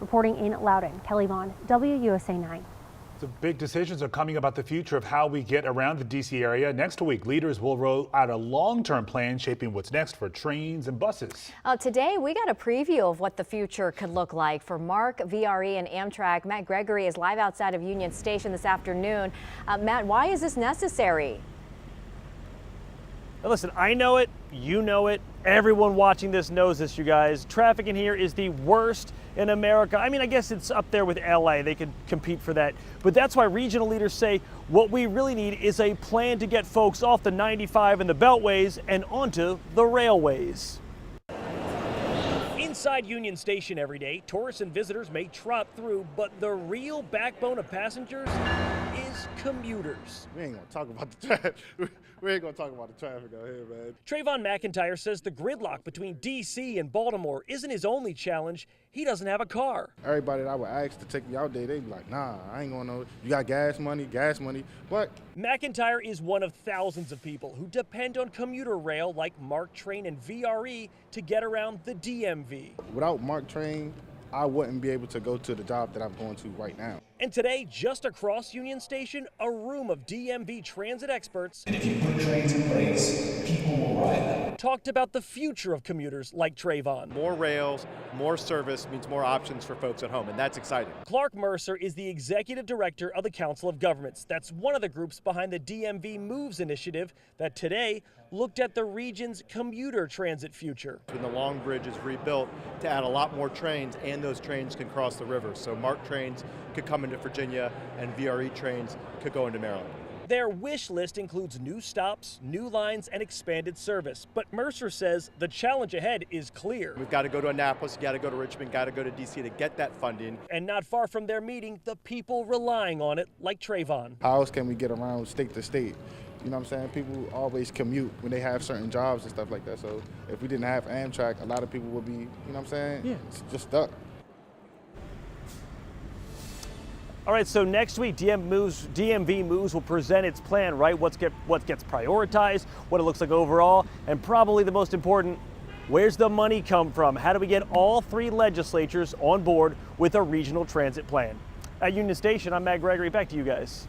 Reporting in Loudoun, Kelly Vaughn, WUSA 9. So big decisions are coming about the future of how we get around the D.C. area. Next week, leaders will roll out a long-term plan shaping what's next for trains and buses. Today, we got a preview of what the future could look like for MARC, VRE, and Amtrak. Matt Gregory is live outside of Union Station this afternoon. Matt, why is this necessary? Now listen, I know it, you know it, everyone watching this knows this, you guys. Traffic in here is the worst in America. I mean, I guess it's up there with LA. They could compete for that. But that's why regional leaders say what we really need is a plan to get folks off the 95 and the beltways and onto the railways. Inside Union Station every day, tourists and visitors may trot through, but the real backbone of passengers is commuters. We ain't gonna talk about the traffic. We ain't gonna talk about the traffic out here, man. Trayvon McIntyre says the gridlock between D.C. and Baltimore isn't his only challenge. He doesn't have a car. Everybody that I would ask to take me out there, they be like, nah, I ain't going nowhere. You got gas money, but McIntyre is one of thousands of people who depend on commuter rail like MARC Train and VRE to get around the DMV. without MARC Train, I wouldn't be able to go to the job that I'm going to right now. And today, just across Union Station, a room of DMV transit experts And if you put trains in place, people will ride them. talked about the future of commuters like Trayvon. More rails, more service means more options for folks at home, and that's exciting. Clark Mercer is the executive director of the Council of Governments. That's one of the groups behind the DMV Moves initiative that today looked at the region's commuter transit future. When the Long Bridge is rebuilt to add a lot more trains, and those trains can cross the river. So MARC trains could come into Virginia, and VRE trains could go into Maryland. Their wish list includes new stops, new lines, and expanded service. But Mercer says the challenge ahead is clear. We've got to go to Annapolis, got to go to Richmond, got to go to D.C. to get that funding. And not far from their meeting, the people relying on it, like Trayvon. How else can we get around state to state? You know what I'm saying? People always commute when they have certain jobs and stuff like that. So if we didn't have Amtrak, a lot of people would be, you know what I'm saying? Yeah. It's just All right, so next week, DMV Moves will present its plan, right? What gets prioritized, what it looks like overall, and probably the most important, where's the money come from? How do we get all three legislatures on board with a regional transit plan? At Union Station, I'm Matt Gregory. Back to you guys.